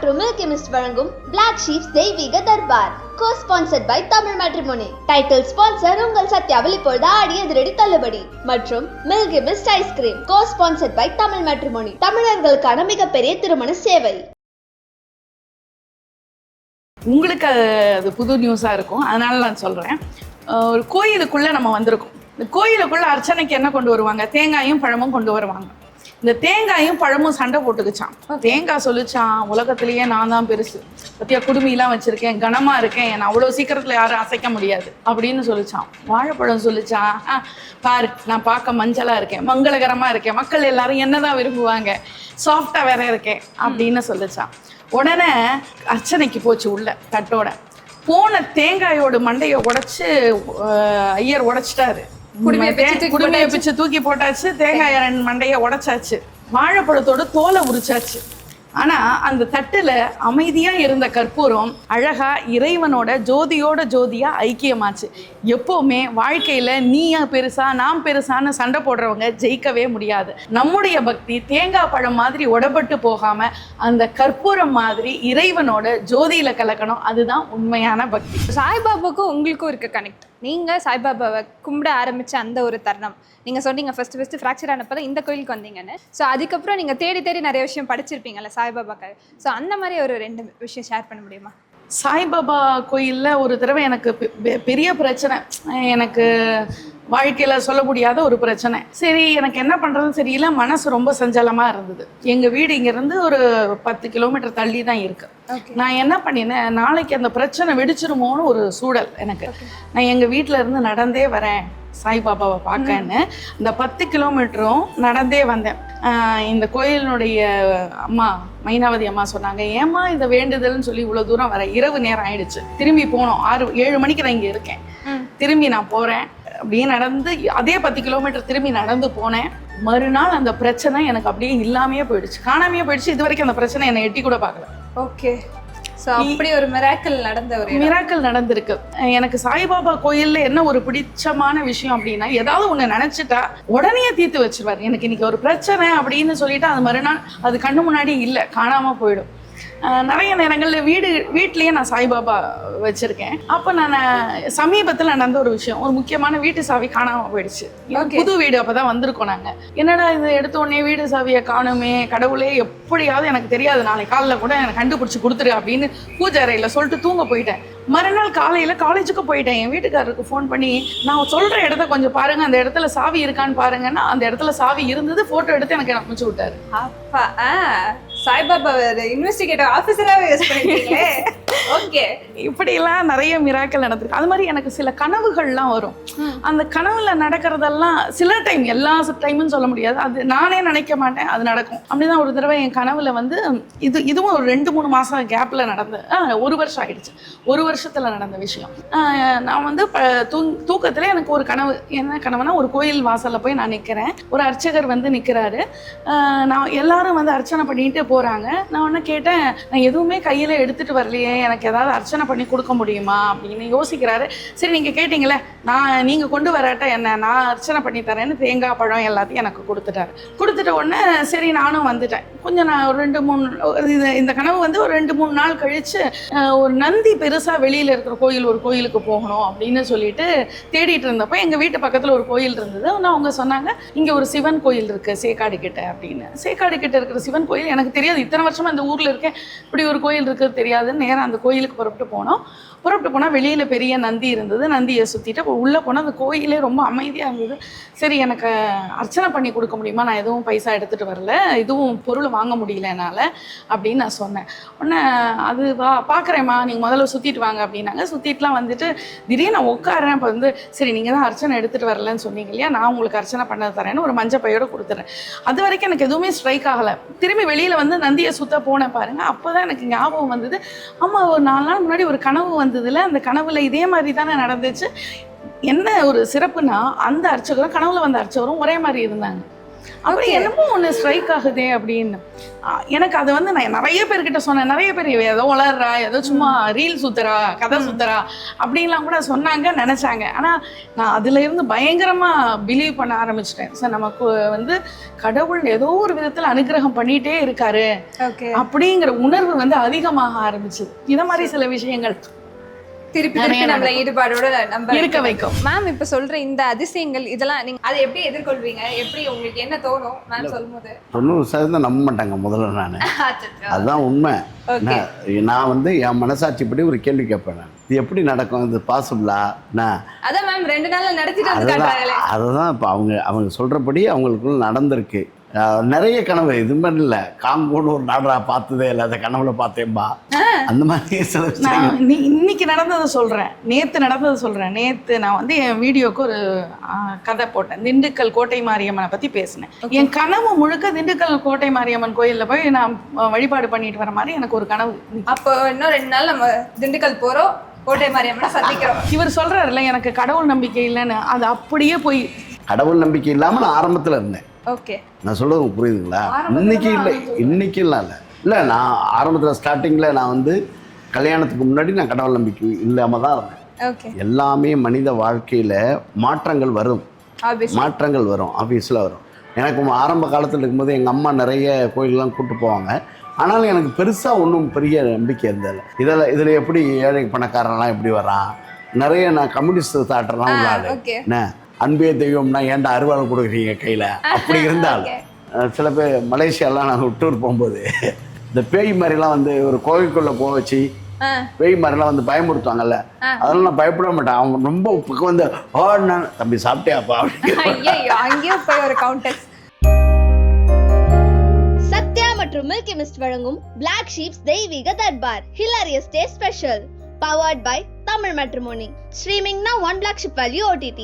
மற்றும் milky mist வழங்கும் Black Sheep's தெய்வீக தர்பார். Co-sponsored by Tamil matrimony. Title sponsor உங்கள் சத்யாவில் இப்பொழுது ஆடி அதிரடி தள்ளுபடி மற்றும் milky mist ice cream. Co-sponsored by Tamil matrimony. தமிழர்களுக்கான மிகப்பெரிய திருமண சேவை. உங்களுக்கு அது புது நியூஸாக இருக்கும், அதனால நான் சொல்கிறேன். ஒரு கோயிலுக்குள்ளே நம்ம வந்திருக்கோம். இந்த கோயிலுக்குள்ளே அர்ச்சனைக்கு என்ன கொண்டு வருவாங்க? தேங்காயும் பழமும் கொண்டு வருவாங்க. இந்த தேங்காயும் பழமும் சண்டை போட்டுக்குச்சான். தேங்காய் சொல்லிச்சான், உலகத்திலேயே நான் தான் பெருசு, பத்தியா குடுமியெல்லாம் வச்சிருக்கேன், கனமாக இருக்கேன், என்னை அவ்வளோ சீக்கிரத்தில் யாரும் அசைக்க முடியாது அப்படின்னு சொல்லிச்சான். வாழைப்பழம் சொல்லிச்சான், பாரு நான் பார்க்க மஞ்சளாக இருக்கேன், மங்களகரமாக இருக்கேன், மக்கள் எல்லாரும் என்னதான் விரும்புவாங்க, சாஃப்டாக வேற இருக்கேன் அப்படின்னு சொல்லிச்சான். உடனே அர்ச்சனைக்கு போச்சு உள்ள தட்டோட. போன தேங்காயோட மண்டையை உடைச்சு ஐயர் உடைச்சிட்டாரு. குடுமையை பிச்சு தூக்கி போட்டாச்சு, தேங்காய் மண்டையை உடைச்சாச்சு, வாழைப்பழத்தோட தோலை உரிச்சாச்சு. ஆனா அந்த தட்டுல அமைதியா இருந்த கற்பூரம் அழகா இறைவனோட ஜோதியோட ஜோதியா ஐக்கியமாச்சு. எப்பவுமே வாழ்க்கையில நீயா பெருசா நான் பெருசான்னு சண்டை போடுறவங்க ஜெயிக்கவே முடியாது. நம்முடைய பக்தி தேங்காய் பழம் மாதிரி உடப்பட்டு போகாம அந்த கற்பூரம் மாதிரி இறைவனோட ஜோதியில கலக்கணும். அதுதான் உண்மையான பக்தி. சாய்பாபாவுக்கும் உங்களுக்கும் இருக்க கனெக்ட். நீங்கள் சாய்பாபாவை கும்பிட ஆரம்பித்த அந்த ஒரு தருணம், நீங்கள் சொன்னீங்க ஃபஸ்ட்டு ஃப்ராக்சர் ஆனப்போ தான் இந்த கோயிலுக்கு வந்தீங்கன்னு. ஸோ அதுக்கப்புறம் நீங்கள் தேடி நிறைய விஷயம் படிச்சிருப்பீங்கல்ல சாய்பாபாக்காக. ஸோ அந்த மாதிரி ஒரு 2 விஷயம் ஷேர் பண்ண முடியுமா? சாய்பாபா கோயிலில் ஒரு தடவை எனக்கு பெரிய பிரச்சனை, எனக்கு வாழ்க்கையில் சொல்ல முடியாத ஒரு பிரச்சனை. சரி எனக்கு என்ன பண்ணுறதுன்னு தெரியல, மனசு ரொம்ப சஞ்சலமாக இருந்தது. எங்கள் வீடு இங்கேருந்து ஒரு 10 கிலோமீட்டர் தள்ளி தான் இருக்குது. நான் என்ன பண்ணினேன், நாளைக்கு அந்த பிரச்சனை வெடிச்சிருமோன்னு ஒரு சூழல் எனக்கு. நான் எங்கள் வீட்டில் இருந்து நடந்தே வரேன் சாய்பாபாவை பார்க்கன்னு. இந்த 10 கிலோமீட்டரும் நடந்தே வந்தேன். இந்த கோயிலினுடைய அம்மா மைனாவதி அம்மா சொன்னாங்க, ஏம்மா இதை வேண்டுதல்னு சொல்லி இவ்வளோ தூரம் வர, இரவு நேரம் ஆயிடுச்சு, திரும்பி போனோம், 6-7 மணிக்கு நான் இங்கே இருக்கேன், திரும்பி நான் போகிறேன் அப்படியே நடந்து அதே 10 கிலோமீட்டர் திரும்பி நடந்து போனேன். மறுநாள் அந்த பிரச்சனை எனக்கு அப்படியே இல்லாமையே போயிடுச்சு, காணாமையே போயிடுச்சு. இது வரைக்கும் அந்த பிரச்சனை என்னை எட்டி கூட பார்க்கல. ஓகே, ஸோ அப்படி ஒரு மிராக்கிள் நடந்திருக்கு. எனக்கு சாய்பாபா கோயிலில் என்ன ஒரு பிடிச்சமான விஷயம் அப்படின்னா, ஏதாவது ஒன்று நினச்சிட்டா உடனே தீர்த்து வச்சிருவார். எனக்கு இன்னைக்கு ஒரு பிரச்சனை அப்படின்னு சொல்லிட்டு அது மறுநாள் அது கண்ணு முன்னாடி இல்லை, காணாமல் போயிடும். நிறைய நேரங்களில் வீட்லேயே நான் சாய்பாபா வச்சுருக்கேன். அப்போ நான் சமீபத்தில் நடந்த ஒரு விஷயம், ஒரு முக்கியமான வீட்டு சாவி காணாமல் போயிடுச்சு. புது வீடு அப்போ தான் வந்திருக்கோம் நாங்கள். என்னடா இது எடுத்த உடனே வீடு சாவியை காணுமே, கடவுளே எப்படியாவது எனக்கு தெரியாது, நாளைக்கு காலையில் கூட எனக்கு கண்டுபிடிச்சி கொடுத்துரு அப்படின்னு பூஜை அறையில் சொல்லிட்டு தூங்க போயிட்டேன். மறுநாள் காலையில் காலேஜுக்கு போயிட்டேன். என் வீட்டுக்காரருக்கு ஃபோன் பண்ணி, நான் சொல்கிற இடத்த கொஞ்சம் பாருங்கள், அந்த இடத்துல சாவி இருக்கான்னு பாருங்கன்னா அந்த இடத்துல சாவி இருந்தது. ஃபோட்டோ எடுத்து எனக்கு அனுப்பிச்சு விட்டாரு. அப்பா சாய்பாபா இன்வெஸ்டிகேட்டிவ் ஆஃபீஸராகவே யூஸ் பண்ணிருக்கீங்களே. ஓகே, இப்படிலாம் நிறைய மிராக்கள் நடந்திருக்கு. அது மாதிரி எனக்கு சில கனவுகள்லாம் வரும். அந்த கனவுல நடக்கிறதெல்லாம் சில டைம், எல்லா டைமும் சொல்ல முடியாது, அது நானே நினைக்க மாட்டேன், அது நடக்கும். அப்படிதான் ஒரு தடவை என் கனவுல வந்து இதுவும் ஒரு 2-3 மாதம் கேப்பில் நடந்து 1 வருஷம் ஆயிடுச்சு. 1 வருஷத்தில் நடந்த விஷயம். நான் வந்து தூக்கத்தில் எனக்கு ஒரு கனவு. என்ன கனவுனா, ஒரு கோயில் வாசலில் போய் நான் நிற்கிறேன், ஒரு அர்ச்சகர் வந்து நிற்கிறாரு. நான் எல்லாரும் வந்து அர்ச்சனை பண்ணிட்டு போகிறாங்க. நான் ஒன்று கேட்டேன், நான் எதுவுமே கையில் எடுத்துகிட்டு வரலையே, எனக்கு ஏதாவது அர்ச்சனை பண்ணி கொடுக்க முடியுமா அப்படின்னு யோசிக்கிறாரு. சரி நீங்கள் கேட்டிங்களே, நீங்கள் கொண்டு வராட்ட என்ன, நான் அர்ச்சனை பண்ணி தரேன்னு தேங்காய் பழம் எல்லாத்தையும் எனக்கு கொடுத்துட்டாரு. கொடுத்துட்ட உடனே சரி நானும் வந்துட்டேன். கொஞ்சம் நான் ஒரு 2-3 இந்த கனவு வந்து ஒரு 2-3 நாள் கழித்து ஒரு நந்தி பெருசாக வெளியில் இருக்கிற ஒரு கோயிலுக்கு போகணும் அப்படின்னு சொல்லிட்டு தேடிட்டு இருந்தப்போ எங்கள் வீட்டு பக்கத்தில் ஒரு கோயில் இருந்தது. ஆனால் அவங்க சொன்னாங்க, இங்கே ஒரு சிவன் கோயில் இருக்குது சேக்காடு கிட்ட அப்படின்னு. சேக்காடு கிட்ட இருக்கிற சிவன் கோயில் எனக்கு தெரியாது, இத்தனை வருஷமா இந்த ஊரில் இருக்கேன், இப்படி ஒரு கோயில் இருக்குது தெரியாதுன்னு நேரம் அந்த கோயிலுக்கு புறப்பட்டு போனால் வெளியில் பெரிய நந்தி இருந்தது. நந்தியை சுற்றிட்டு உள்ளே போனால் அந்த கோயிலே ரொம்ப அமைதியாக இருந்தது. சரி எனக்கு அர்ச்சனை பண்ணி கொடுக்க முடியுமா, நான் எதுவும் பைசா எடுத்துகிட்டு வரல, எதுவும் பொருள் வாங்க முடியல என்னால் அப்படின்னு நான் சொன்னேன். உடனே அது பார்க்குறேம்மா, நீங்கள் முதல்ல சுற்றிட்டு வாங்க அப்படின்னாங்க. சுற்றிட்டுலாம் வந்துட்டு திடீர்னு நான் உட்காறேன். இப்போ வந்து சரி நீங்கள் தான் அர்ச்சனை எடுத்துகிட்டு வரலன்னு சொன்னீங்க இல்லையா, நான் உங்களுக்கு அர்ச்சனை பண்ண தரேன்னு ஒரு மஞ்சள் பையோடு கொடுத்துறேன். அது வரைக்கும் எனக்கு எதுவுமே ஸ்ட்ரைக் ஆகலை. திரும்பி வெளியில் வந்து நந்தியை சுற்ற போனேன் பாருங்கள். அப்போ தான் எனக்கு ஞாபகம் வந்தது, ஆமாம் ஒரு 4 நாள் முன்னாடி ஒரு கனவு வந்ததில்ல, அந்த கனவுல இதே மாதிரி தானே நடந்துச்சு. என்ன ஒரு சிறப்புனா, அந்த அர்ச்சகரும் கனவுல வந்த அர்ச்சகரும் ஒரே மாதிரி இருந்தாங்க. அப்படி என்னமோ ஒன்று ஸ்ட்ரைக் ஆகுதே அப்படின்னு. எனக்கு அது வந்து நான் நிறைய பேர்கிட்ட சொன்னேன். நிறைய பேர் ஏதோ வளர்றா, ஏதோ சும்மா ரீல் சுத்துறா, கதை சுத்துறா அப்படின்லாம் கூட சொன்னாங்க, நினைச்சாங்க. ஆனால் நான் அதுல இருந்து பயங்கரமா பிலீவ் பண்ண ஆரம்பிச்சிட்டேன். ஸோ நமக்கு வந்து கடவுள் ஏதோ ஒரு விதத்தில் அனுகிரகம் பண்ணிட்டே இருக்காரு அப்படிங்கிற உணர்வு வந்து அதிகமாக ஆரம்பிச்சது. இதை மாதிரி சில விஷயங்கள் திருப்பி நம்மள ஈடுபாடோட நம்ம இருக்க வைக்கும். மேம் இப்ப சொல்ற இந்த அதிசயங்கள் இதெல்லாம் நீங்க அதை எப்படி எதிர்கொள்வீங்க? எப்படி உங்களுக்கு என்ன தோணும் மேம் சொல்லும்போது? 90% நம்ப மாட்டாங்க முதல்ல. நான் அதுதான் உண்மை. நான் வந்து என் மனசாட்சிப்படி ஒரு கேள்வி கேட்பேன். நான் இது எப்படி நடக்கும், இது பாசிபிளா? அதான் மேம் 2 நாள்ல நடத்திட்டு வந்து காட்டுறாங்களே. அதுதான் இப்போ அவங்க சொல்றபடி அவங்களுக்குள்ள நடந்திருக்கு. நிறைய கனவு இது மாதிரி இல்லை. காங்கோன்னு ஒரு நாடா பார்த்ததே இல்லை, அதை கனவுல பார்த்தேன்பா அந்த மாதிரி சில விஷயம். இன்னைக்கு நடந்ததை சொல்றேன், நேத்து நடந்ததை சொல்றேன். நேத்து நான் வந்து என் வீடியோக்கு ஒரு கதை போட்டேன். திண்டுக்கல் கோட்டை மாரியம்மனை பத்தி பேசினேன். என் கனவு முழுக்க திண்டுக்கல் கோட்டை மாரியம்மன் கோயில்ல போய் நான் வழிபாடு பண்ணிட்டு வர மாதிரி எனக்கு ஒரு கனவு. அப்போ இன்னும் 2 நாள் நம்ம திண்டுக்கல் போறோம், கோட்டை மாரியம்மனை சந்திக்கிறோம். இவர் சொல்றாருல்ல எனக்கு கடவுள் நம்பிக்கை இல்லைன்னு, அது அப்படியே போய் கடவுள் நம்பிக்கை இல்லாம நான் ஆரம்பத்துல இருந்தேன். ஓகே, நான் சொல்றது புரியுதுங்களா? இன்னைக்கு இல்லை, இன்னைக்கெல்லாம் இல்லை. நான் ஆரம்பத்தில் ஸ்டார்டிங்கில் நான் வந்து கல்யாணத்துக்கு முன்னாடி நான் கடவுள் நம்பிக்கை இல்லாமல் தான் இருந்தேன். ஓகே, எல்லாமே மனித வாழ்க்கையில் மாற்றங்கள் வரும், மாற்றங்கள் வரும், ஆஃபீஸில் வரும். எனக்கு ஆரம்ப காலத்தில் இருக்கும்போது எங்கள் அம்மா நிறைய கோயிலெலாம் கூப்பிட்டு போவாங்க. ஆனாலும் எனக்கு பெருசாக ஒன்றும் பெரிய நம்பிக்கை இருந்ததில்லை. இதில் எப்படி ஏழை பணக்காரன்லாம் எப்படி வரான், நிறைய நான் கம்யூனிஸ்ட் தாட்டெல்லாம் உள்ளாடு. என்ன அன்பே தெய்வம்னா ஏன்டா அருவாளை கொடுக்குறீங்க கையில் அப்படி இருந்தால். சில பேர் மலேசியாலாம் நாங்கள் டூர் போகும்போது இந்த பேய் மாதிரிலாம் வந்து ஒரு கோவிலுக்குள்ளே போக வச்சு பேய் மாதிரிலாம் வந்து பயமுறுத்துவாங்கல்ல, அதெல்லாம் நான் பயப்பட மாட்டேன். அவங்க ரொம்ப பக்கம் வந்து தம்பி சாப்பிட்டியாப்பா அங்கேயும் போய் ஒரு கவுண்டர். சத்யா மற்றும் மில்கி மிஸ்ட் வழங்கும் Black Sheep's தெய்வீக Darbar Hilarious Day Special powered by Tamil Matrimony. Streaming now on Black Sheep Value OTT.